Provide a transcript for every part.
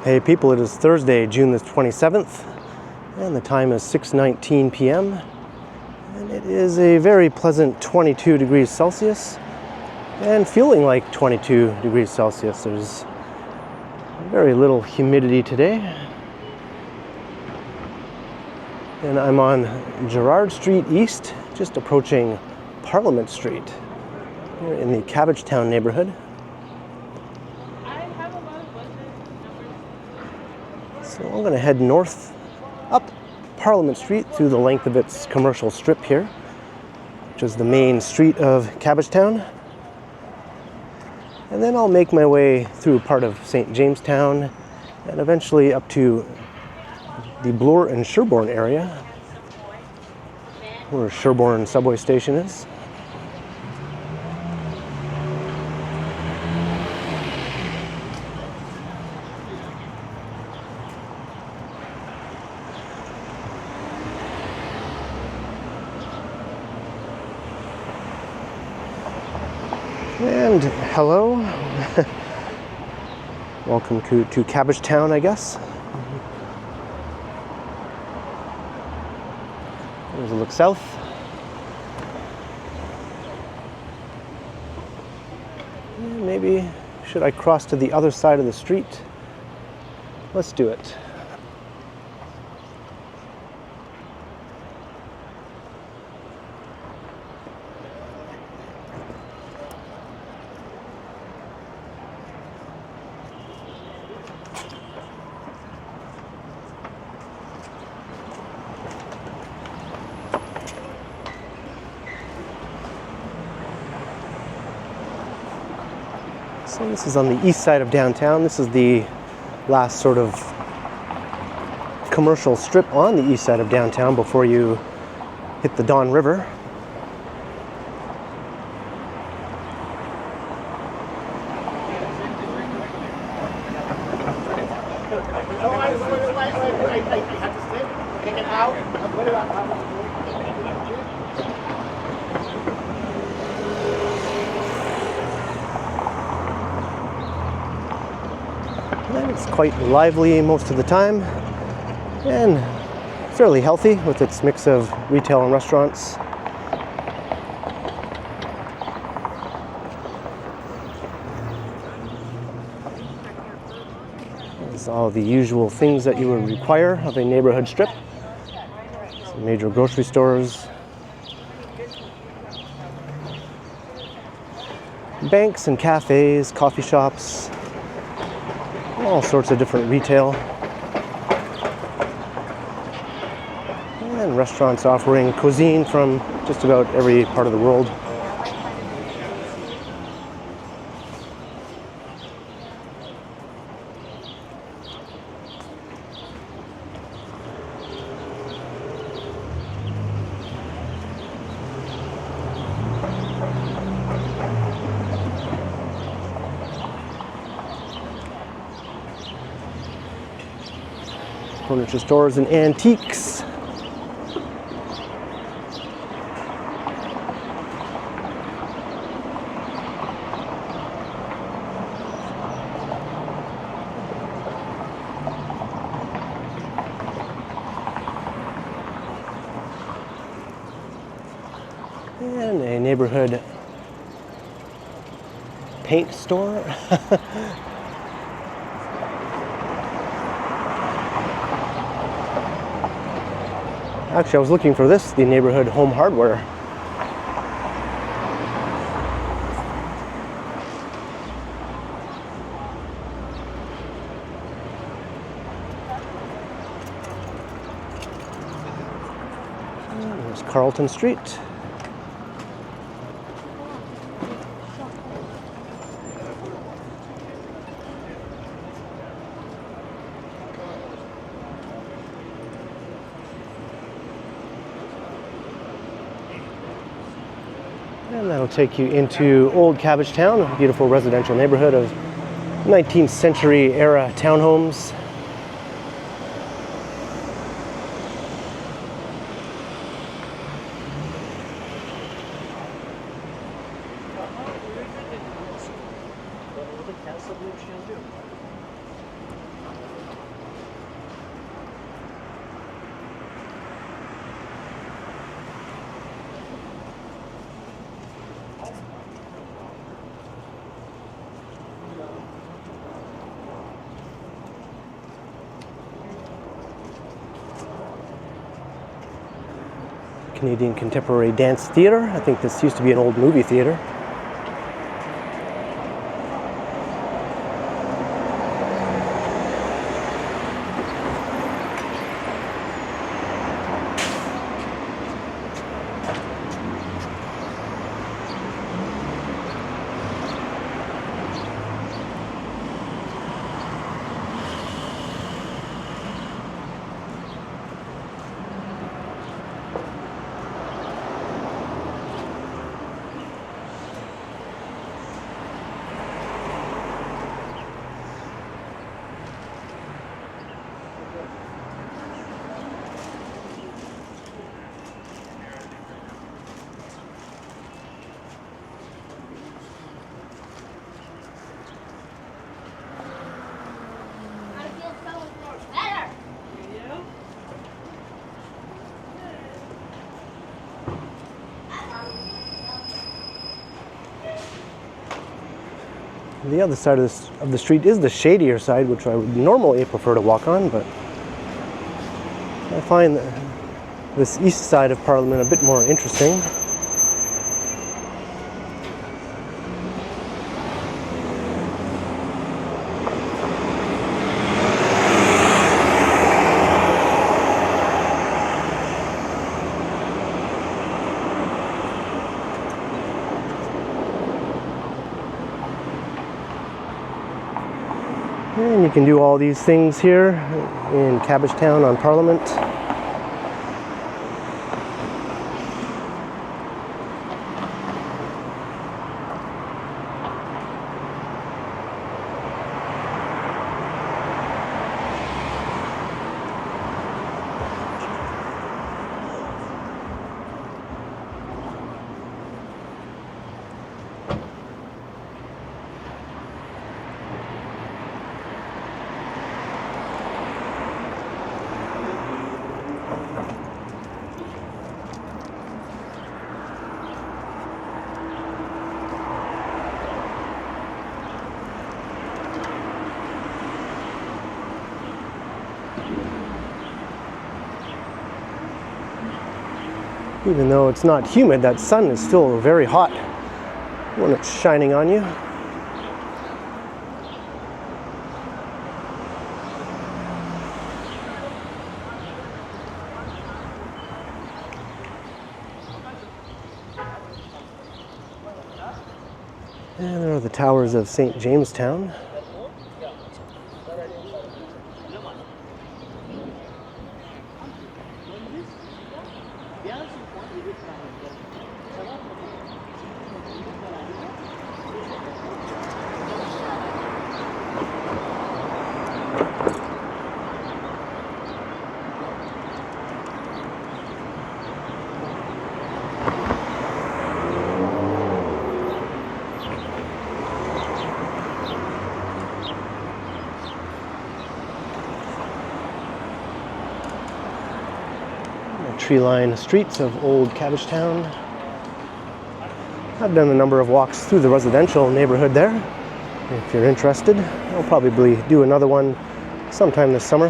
Hey people, it is Thursday, June the 27th, and the time is 6:19 p.m. And it is a very pleasant 22 degrees Celsius and feeling like 22 degrees Celsius. There's very little humidity today. And I'm on Gerrard Street East, just approaching Parliament Street, here in the Cabbagetown neighborhood. So I'm going to head north up Parliament Street through the length of its commercial strip here, which is the main street of Cabbagetown. And then I'll make my way through part of Jamestown and eventually up to the Bloor and Sherbourne area, where Sherbourne subway station is. And hello, welcome to Cabbagetown, I guess. There's a look south. And maybe should I cross to the other side of the street? Let's do it. So this is on the east side of downtown. This is the last sort of commercial strip on the east side of downtown before you hit the Don River. It's quite lively most of the time and fairly healthy with its mix of retail and restaurants. There's all the usual things that you would require of a neighborhood strip. Some major grocery stores, banks and cafes, coffee shops, all sorts of different retail, and restaurants offering cuisine from just about every part of the world. Furniture stores and antiques. And a neighborhood paint store. Actually, I was looking for this, the neighborhood home hardware. And there's Carlton Street. And that'll take you into Old Cabbagetown, a beautiful residential neighborhood of 19th century era townhomes. Canadian Contemporary Dance Theatre. I think this used to be an old movie theatre. The other side of the street is the shadier side, which I would normally prefer to walk on, but I find this east side of Parliament a bit more interesting. And you can do all these things here in Cabbagetown on Parliament. Even though it's not humid, that sun is still very hot when it's shining on you. And there are the towers of St. Jamestown. Tree-lined streets of old Cabbagetown. I've done a number of walks through the residential neighborhood there. If you're interested, I'll probably do another one sometime this summer.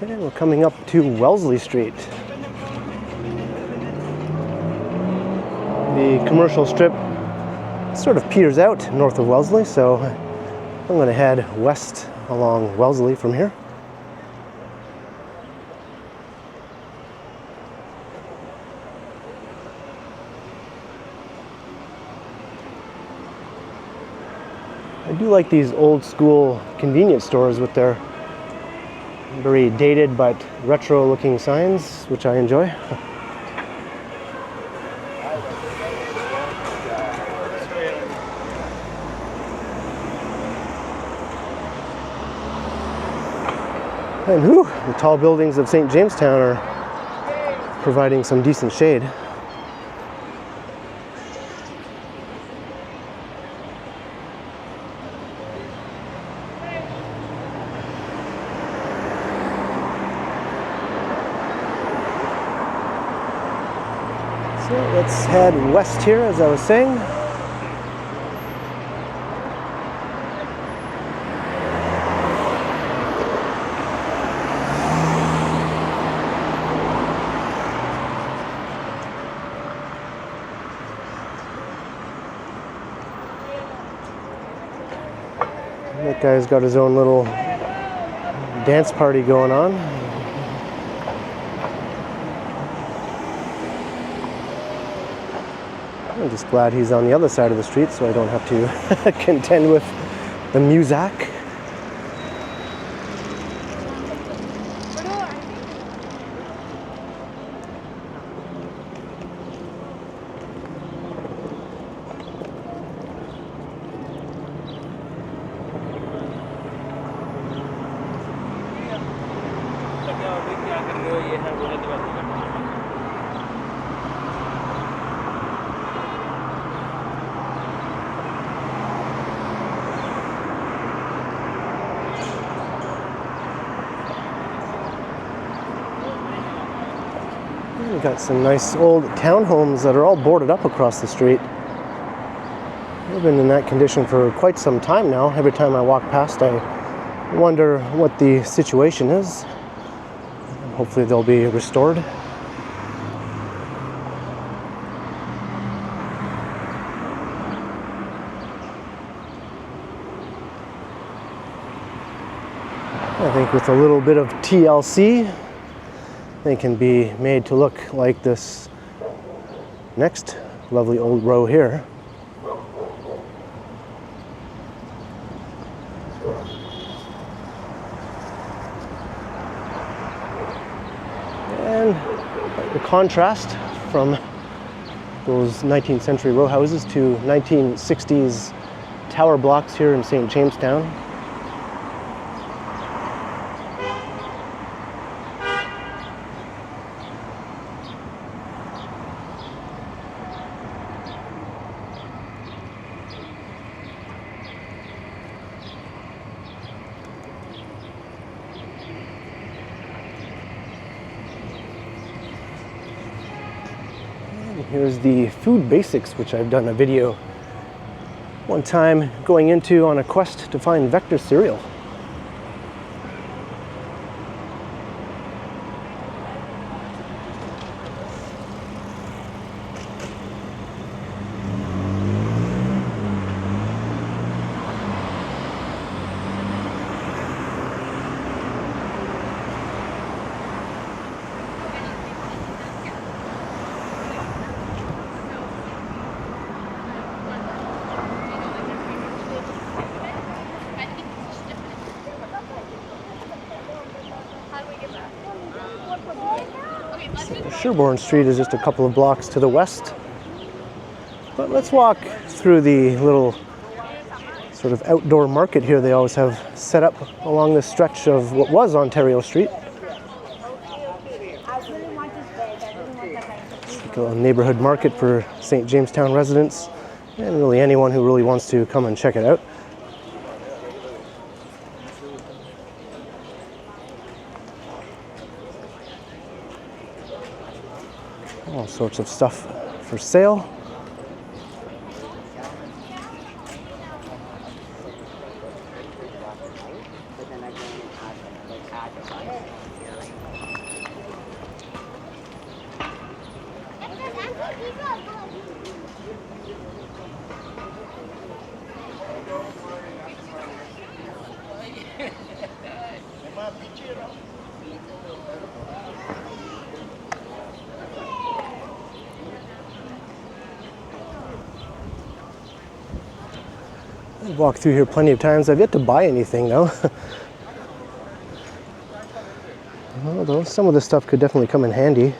And we're coming up to Wellesley Street. The commercial strip sort of peters out north of Wellesley, so I'm going to head west along Wellesley from here. I do like these old school convenience stores with their very dated but retro looking signs, which I enjoy. And whew, the tall buildings of St. Jamestown are providing some decent shade. Let's head west here, as I was saying. That guy's got his own little dance party going on. I'm just glad he's on the other side of the street so I don't have to contend with the music. We've got some nice old townhomes that are all boarded up across the street. They've been in that condition for quite some time now. Every time I walk past, I wonder what the situation is. Hopefully they'll be restored. I think with a little bit of TLC, they can be made to look like this next lovely old row here. And the contrast from those 19th century row houses to 1960s tower blocks here in St. Jamestown. Here's the food basics, which I've done a video one time going into on a quest to find Vector cereal. Sherbourne Street is just a couple of blocks to the west. But let's walk through the little sort of outdoor market here they always have set up along this stretch of what was Ontario Street. It's like a neighborhood market for St. Jamestown residents and really anyone who really wants to come and check it out. All sorts of stuff for sale. I've walked through here plenty of times. I've yet to buy anything though. Although some of this stuff could definitely come in handy.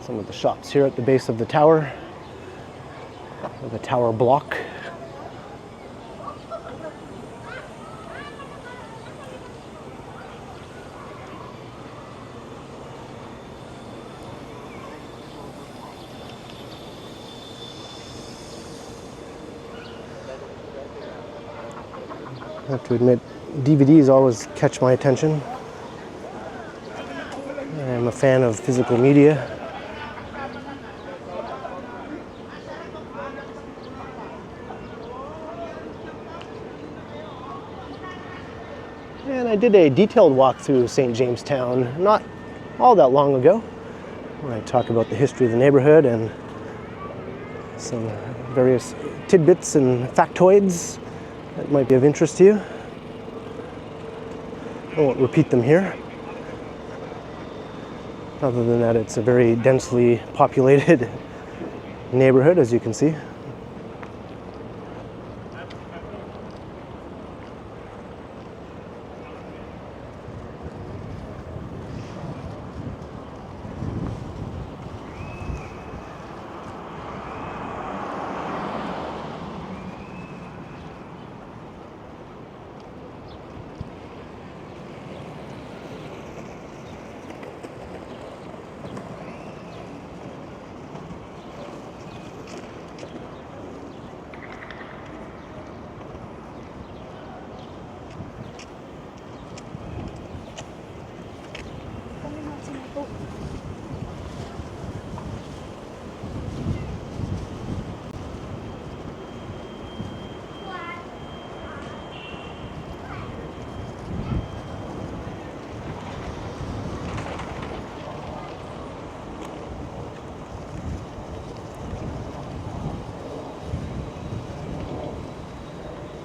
Some of the shops here at the base of the tower, or the tower block. have to admit, DVDs always catch my attention. I'm a fan of physical media. And I did a detailed walk through St. Jamestown not all that long ago, where I talk about the history of the neighborhood and some various tidbits and factoids that might be of interest to you. I won't repeat them here. Other than that, it's a very densely populated neighborhood, as you can see.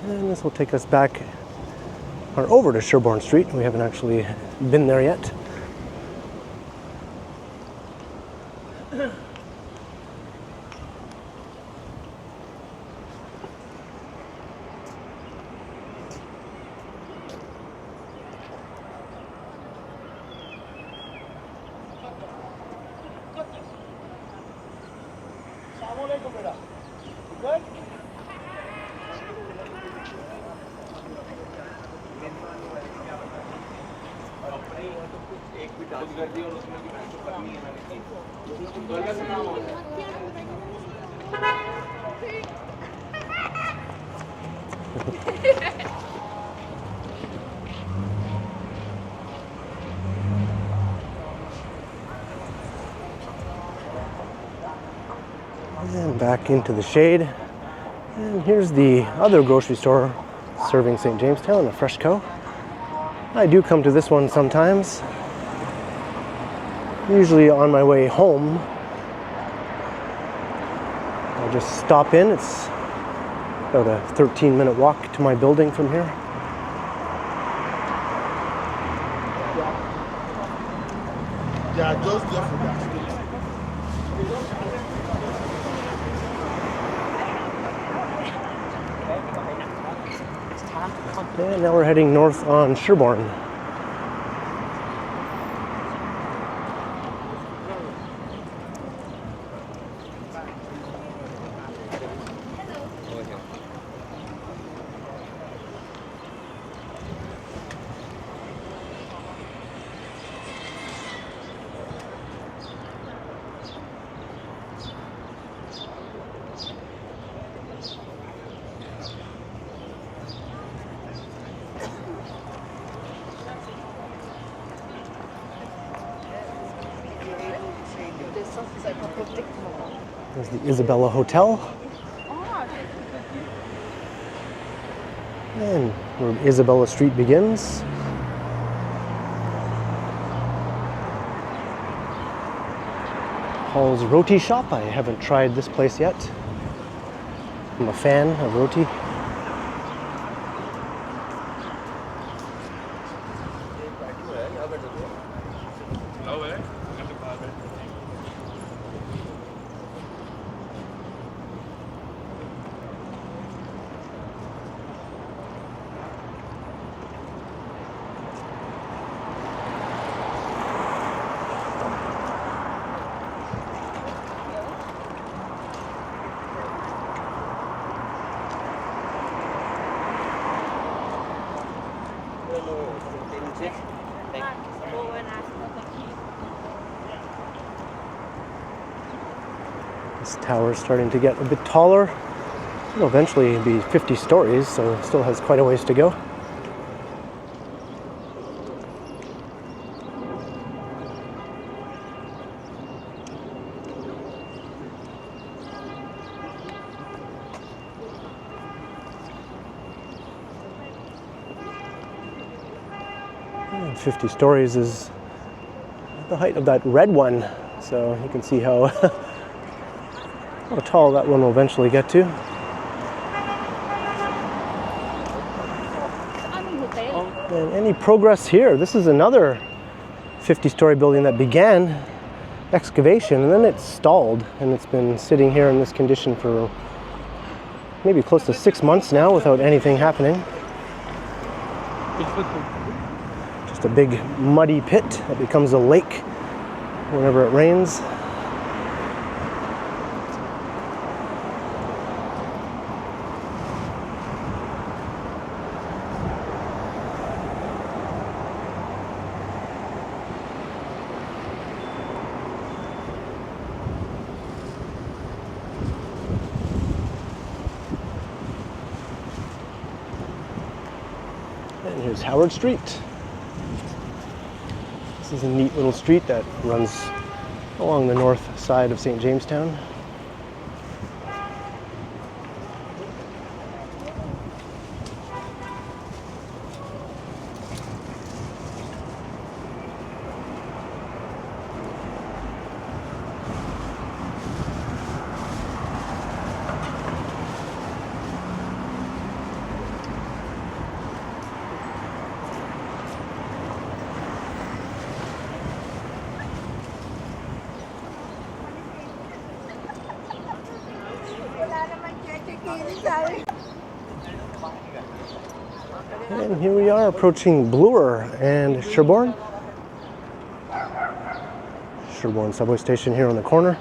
And this will take us back or over to Sherbourne Street. We haven't actually been there yet. And back into the shade. And here's the other grocery store serving St. Jamestown, a Fresh Co. I do come to this one sometimes, usually on my way home. I'll just stop in. It's about a 13-minute walk to my building from here. Yeah, just there for that. And now we're heading north on Sherbourne. There's the Isabella Hotel. And where Isabella Street begins. Paul's Roti Shop. I haven't tried this place yet. I'm a fan of roti. This tower is starting to get a bit taller. It'll eventually be 50 stories, so it still has quite a ways to go. And 50 stories is the height of that red one, so you can see how, how tall that one will eventually get to. And any progress here? This is another 50-story building that began excavation and then it stalled, and it's been sitting here in this condition for maybe close to 6 months now without anything happening. Just a big muddy pit that becomes a lake whenever it rains. And here's Howard Street. This is a neat little street that runs along the north side of St. Jamestown. And here we are approaching Bloor and Sherbourne. Sherbourne subway station here on the corner.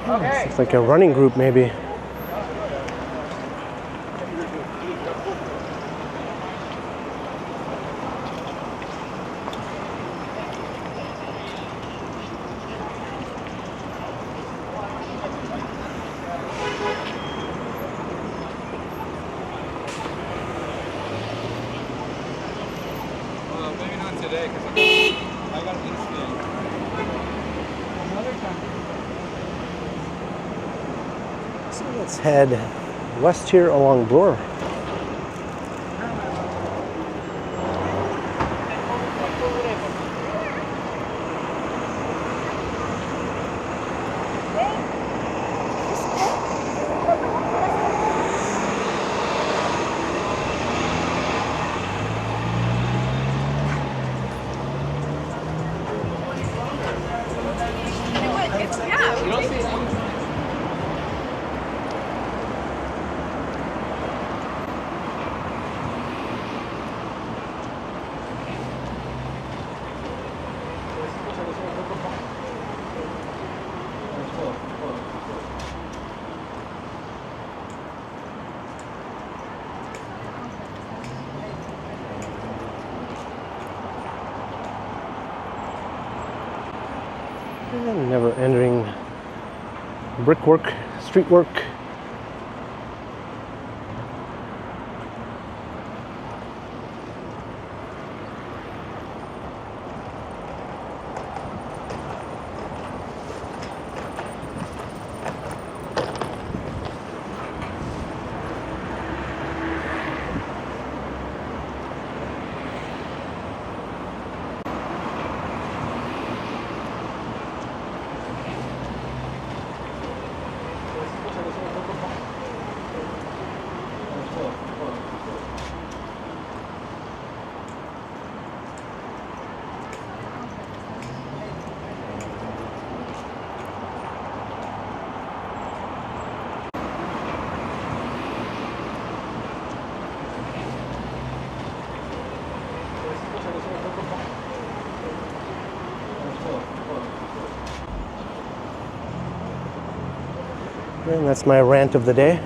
Okay. It's like a running group, maybe. Well, maybe not today because I got an incident. Another time. So let's head west here along Bloor. You don't see And never-ending brickwork, street work. And that's my rant of the day.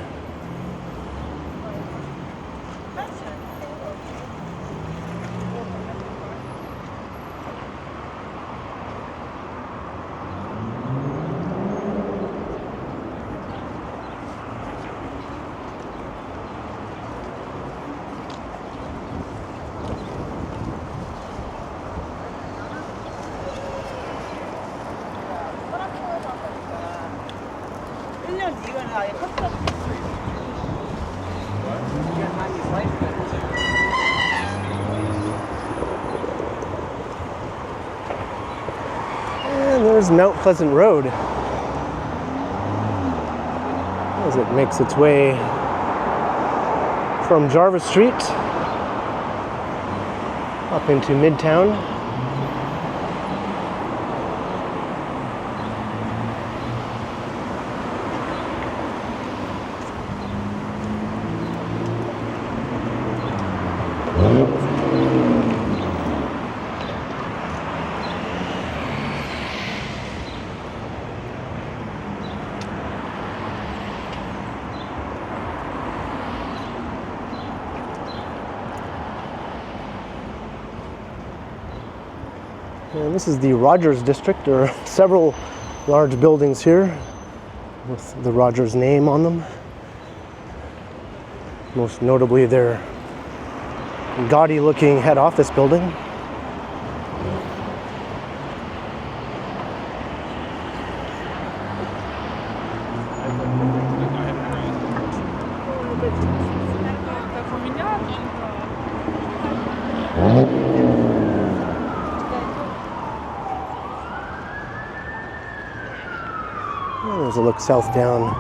And there's Mount Pleasant Road as it makes its way from Jarvis Street up into Midtown. And this is the Rogers District. There are several large buildings here with the Rogers name on them. Most notably their gaudy looking head office building. There's a look south down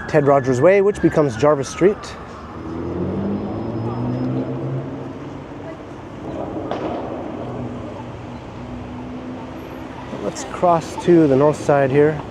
Ted Rogers Way, which becomes Jarvis Street. Let's cross to the north side here.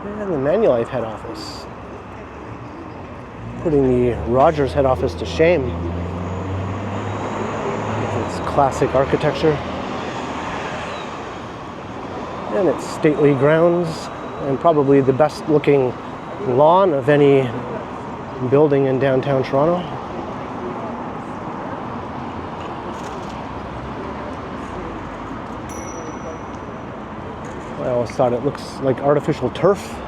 And the Manulife head office. Putting the Rogers head office to shame. With its classic architecture. And its stately grounds. And probably the best looking lawn of any building in downtown Toronto. I always thought it looks like artificial turf.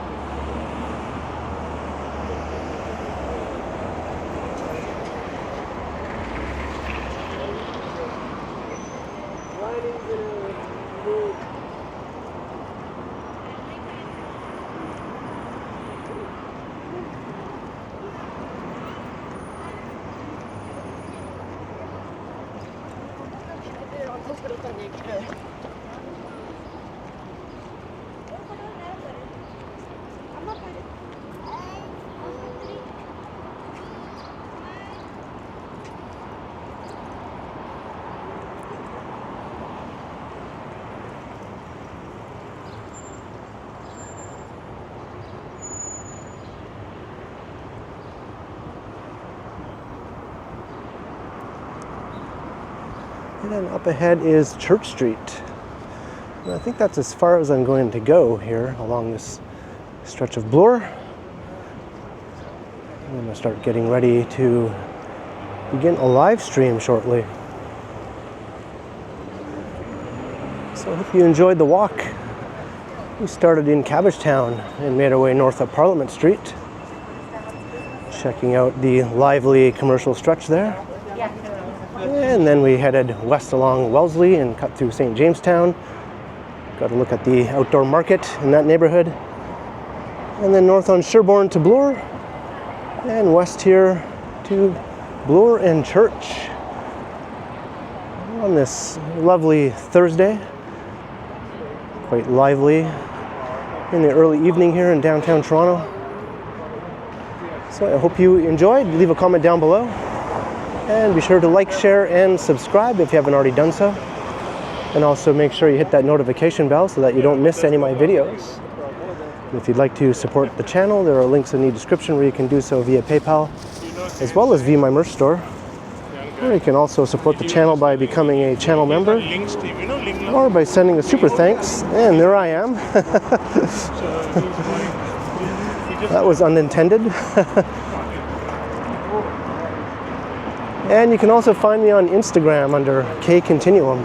And then up ahead is Church Street. And I think that's as far as I'm going to go here along this stretch of Bloor. I'm going to start getting ready to begin a live stream shortly. So I hope you enjoyed the walk. We started in Cabbagetown and made our way north up Parliament Street, checking out the lively commercial stretch there. And then we headed west along Wellesley and cut through St. Jamestown. Got to look at the outdoor market in that neighborhood. And then north on Sherbourne to Bloor. And west here to Bloor and Church. On this lovely Thursday. Quite lively in the early evening here in downtown Toronto. So I hope you enjoyed. Leave a comment down below. And be sure to like, share, and subscribe if you haven't already done so. And also make sure you hit that notification bell so that you don't miss any of my videos. And if you'd like to support the channel, there are links in the description where you can do so via PayPal, as well as via my merch store. Or you can also support the channel by becoming a channel member, or by sending a super thanks. And there I am. That was unintended. And you can also find me on Instagram under KContinuum.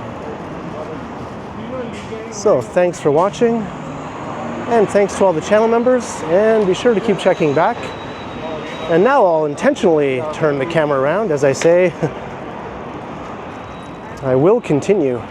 So thanks for watching, and thanks to all the channel members, and be sure to keep checking back. And now I'll intentionally turn the camera around as I say, I will continue.